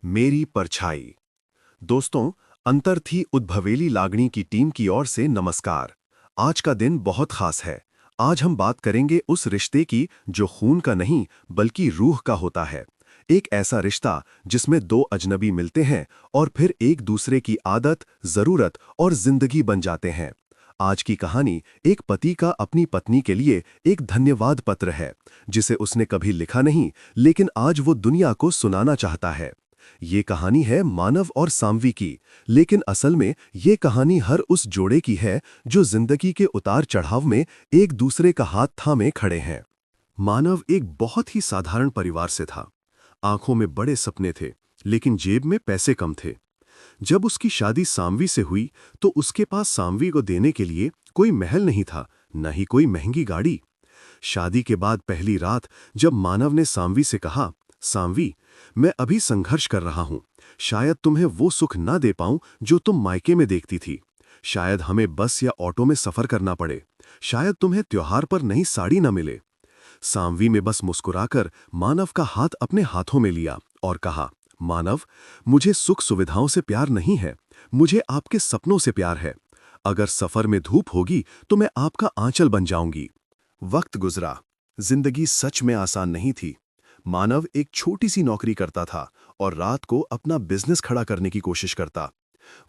मेरी परछाई। दोस्तों, अंतर थी उद्भवेली लागणी की टीम की ओर से नमस्कार। आज का दिन बहुत खास है। आज हम बात करेंगे उस रिश्ते की जो खून का नहीं बल्कि रूह का होता है। एक ऐसा रिश्ता जिसमें दो अजनबी मिलते हैं और फिर एक दूसरे की आदत, जरूरत और जिंदगी बन जाते हैं। आज की कहानी एक पति का अपनी पत्नी के लिए एक धन्यवाद पत्र है, जिसे उसने कभी लिखा नहीं, लेकिन आज वो दुनिया को सुनाना चाहता है। ये कहानी है मानव और साम्वी की, लेकिन असल में ये कहानी हर उस जोड़े की है जो जिंदगी के उतार चढ़ाव में एक दूसरे का हाथ थामे खड़े हैं। मानव एक बहुत ही साधारण परिवार से था। आंखों में बड़े सपने थे, लेकिन जेब में पैसे कम थे। जब उसकी शादी साम्वी से हुई तो उसके पास साम्वी को देने के लिए कोई महल नहीं था, न ही कोई महंगी गाड़ी। शादी के बाद पहली रात जब मानव ने साम्वी से कहा, साम्वी, मैं अभी संघर्ष कर रहा हूं। शायद तुम्हें वो सुख ना दे पाऊं जो तुम मायके में देखती थी। शायद हमें बस या ऑटो में सफर करना पड़े। शायद तुम्हें त्योहार पर नई साड़ी न मिले। साम्वी में बस मुस्कुराकर मानव का हाथ अपने हाथों में लिया और कहा, मानव, मुझे सुख सुविधाओं से प्यार नहीं है, मुझे आपके सपनों से प्यार है। अगर सफर में धूप होगी तो मैं आपका आंचल बन जाऊंगी। वक्त गुजरा। जिंदगी सच में आसान नहीं थी। मानव एक छोटी सी नौकरी करता था और रात को अपना बिजनेस खड़ा करने की कोशिश करता।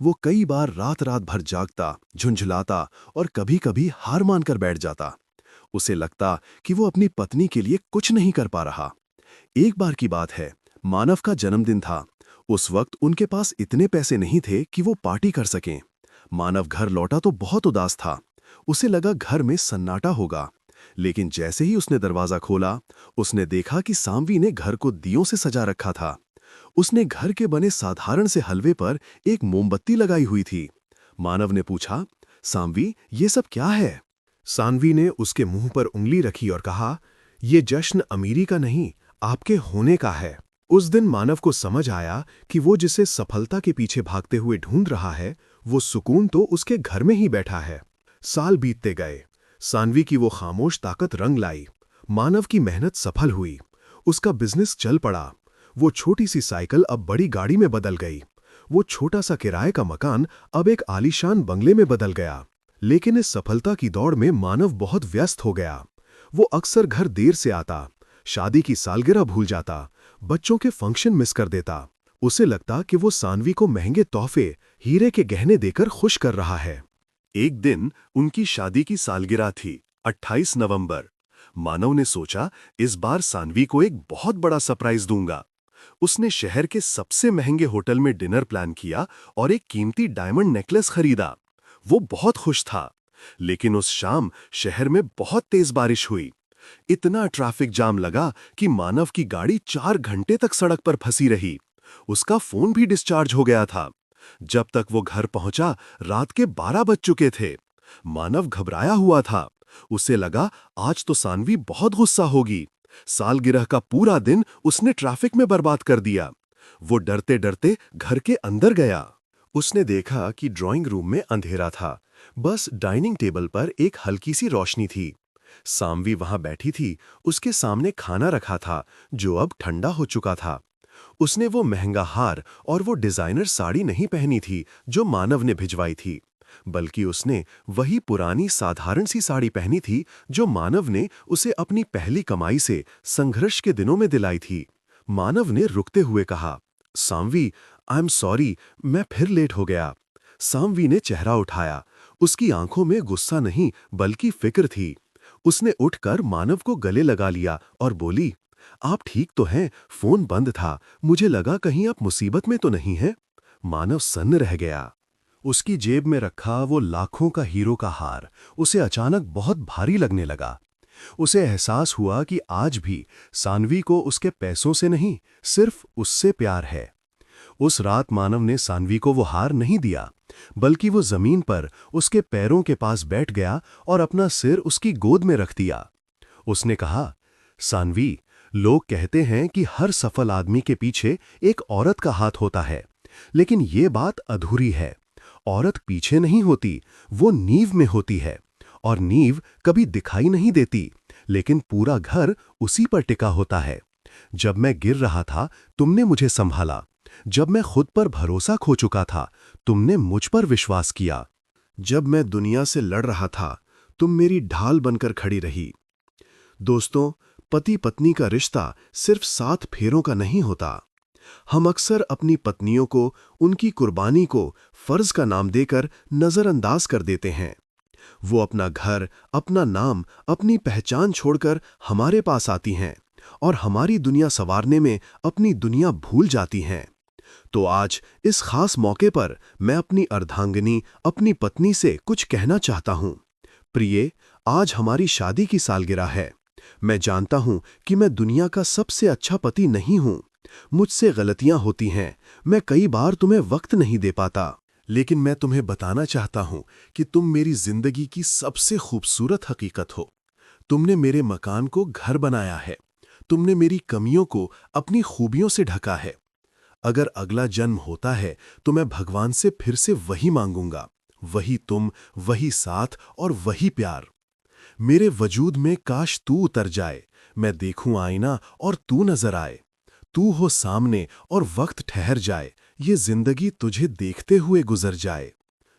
वो कई बार रात रात भर जागता, झुंझलाता और कभी-कभी हार मानकर बैठ जाता। उसे लगता कि वो अपनी पत्नी के लिए कुछ नहीं कर पा रहा। एक बार की बात है, मानव का जन्मदिन था। उस वक्त उनके पास इतने पैसे नहीं थे कि वो पार्टी कर सकें। मानव घर लौटा तो बहुत उदास था। उसे लगा घर में सन्नाटा होगा, लेकिन जैसे ही उसने दरवाजा खोला, उसने देखा कि साम्वी ने घर को दियों से सजा रखा था। उसने घर के बने साधारण से हलवे पर एक मोमबत्ती लगाई हुई थी। मानव ने पूछा, साम्वी, ये सब क्या है? सान्वी ने उसके मुंह पर उंगली रखी और कहा, ये जश्न अमीरी का नहीं, आपके होने का है। उस दिन मानव को समझ आया कि वो जिसे सफलता के पीछे भागते हुए ढूंढ रहा है, वो सुकून तो उसके घर में ही बैठा है। साल बीतते गए। सान्वी की वो खामोश ताकत रंग लाई। मानव की मेहनत सफल हुई। उसका बिजनेस चल पड़ा। वो छोटी सी साइकिल अब बड़ी गाड़ी में बदल गई। वो छोटा सा किराए का मकान अब एक आलीशान बंगले में बदल गया। लेकिन इस सफलता की दौड़ में मानव बहुत व्यस्त हो गया। वो अक्सर घर देर से आता, शादी की सालगिरह भूल जाता, बच्चों के फंक्शन मिस कर देता। उसे लगता कि वो सान्वी को महंगे तोहफे, हीरे के गहने देकर खुश कर रहा है। एक दिन उनकी शादी की सालगिरह थी, 28 नवंबर। मानव ने सोचा, इस बार सान्वी को एक बहुत बड़ा सरप्राइज दूंगा। उसने शहर के सबसे महंगे होटल में डिनर प्लान किया और एक कीमती डायमंड नेकलेस खरीदा। वो बहुत खुश था, लेकिन उस शाम शहर में बहुत तेज बारिश हुई। इतना ट्रैफिक जाम लगा कि मानव की गाड़ी 4 घंटे तक सड़क पर फंसी रही। उसका फोन भी डिस्चार्ज हो गया था। जब तक वो घर पहुंचा, रात के 12 बज चुके थे। मानव घबराया हुआ था। उसे लगा, आज तो सान्वी बहुत गुस्सा होगी। सालगिरह का पूरा दिन उसने ट्रैफिक में बर्बाद कर दिया। वो डरते डरते घर के अंदर गया। उसने देखा कि ड्राइंग रूम में अंधेरा था। बस डाइनिंग टेबल पर एक हल्की सी रोशनी थी। साम्वी वहां बैठी थी। उसके सामने खाना रखा था, जो अब ठंडा हो चुका था। उसने वो महंगा हार और वो डिजाइनर साड़ी नहीं पहनी थी जो मानव ने भिजवाई थी, बल्कि उसने वही पुरानी साधारण सी साड़ी पहनी थी जो मानव ने उसे अपनी पहली कमाई से संघर्ष के दिनों में दिलाई थी। मानव ने रुकते हुए कहा, साम्वी, आई एम सॉरी, मैं फिर लेट हो गया। साम्वी ने चेहरा उठाया। उसकी आंखों में गुस्सा नहीं बल्कि फिक्र थी। उसने उठकर मानव को गले लगा लिया और बोली, आप ठीक तो हैं? फोन बंद था, मुझे लगा कहीं आप मुसीबत में तो नहीं हैं। मानव सन्न रह गया। उसकी जेब में रखा वो लाखों का हीरो का हार उसे अचानक बहुत भारी लगने लगा। उसे एहसास हुआ कि आज भी सान्वी को उसके पैसों से नहीं, सिर्फ उससे प्यार है। उस रात मानव ने सान्वी को वो हार नहीं दिया, बल्कि वो जमीन पर उसके पैरों के पास बैठ गया और अपना सिर उसकी गोद में रख दिया। उसने कहा, सान्वी, लोग कहते हैं कि हर सफल आदमी के पीछे एक औरत का हाथ होता है, लेकिन ये बात अधूरी है। औरत पीछे नहीं होती, वो नींव में होती है, और नींव कभी दिखाई नहीं देती, लेकिन पूरा घर उसी पर टिका होता है। जब मैं गिर रहा था, तुमने मुझे संभाला। जब मैं खुद पर भरोसा खो चुका था, तुमने मुझ पर विश्वास किया। जब मैं दुनिया से लड़ रहा था, तुम मेरी ढाल बनकर खड़ी रही। दोस्तों, पति पत्नी का रिश्ता सिर्फ 7 फेरों का नहीं होता। हम अक्सर अपनी पत्नियों को, उनकी कुर्बानी को फर्ज का नाम देकर नजरअंदाज कर देते हैं। वो अपना घर, अपना नाम, अपनी पहचान छोड़कर हमारे पास आती हैं और हमारी दुनिया संवारने में अपनी दुनिया भूल जाती हैं। तो आज इस खास मौके पर मैं अपनी अर्धांगिनी, अपनी पत्नी से कुछ कहना चाहता हूं। प्रिये, आज हमारी शादी की सालगिरह है। मैं जानता हूं कि मैं दुनिया का सबसे अच्छा पति नहीं हूं। मुझसे गलतियां होती हैं, मैं कई बार तुम्हें वक्त नहीं दे पाता। लेकिन मैं तुम्हें बताना चाहता हूं कि तुम मेरी जिंदगी की सबसे खूबसूरत हकीकत हो। तुमने मेरे मकान को घर बनाया है। तुमने मेरी कमियों को अपनी खूबियों से ढका है। अगर अगला जन्म होता है तो मैं भगवान से फिर से वही मांगूंगा, वही तुम, वही साथ और वही प्यार। मेरे वजूद में काश तू उतर जाए, मैं देखूं आईना और तू नजर आए। तू हो सामने और वक्त ठहर जाए, ये जिंदगी तुझे देखते हुए गुजर जाए।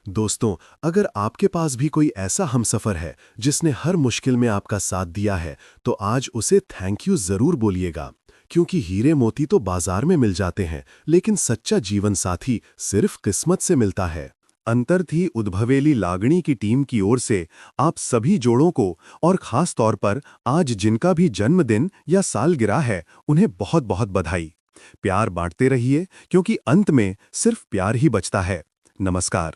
दोस्तों, अगर आपके पास भी कोई ऐसा हमसफर है जिसने हर मुश्किल में आपका साथ दिया है, तो आज उसे थैंक यू जरूर बोलिएगा, क्योंकि हीरे मोती तो बाजार में मिल जाते हैं, लेकिन सच्चा जीवन साथी सिर्फ किस्मत से मिलता है। अंतर थी उद्भवेली लागणी की टीम की ओर से आप सभी जोड़ों को, और खास तौर पर आज जिनका भी जन्मदिन या सालगिरह है, उन्हें बहुत बहुत बधाई। प्यार बांटते रहिए, क्योंकि अंत में सिर्फ प्यार ही बचता है। नमस्कार।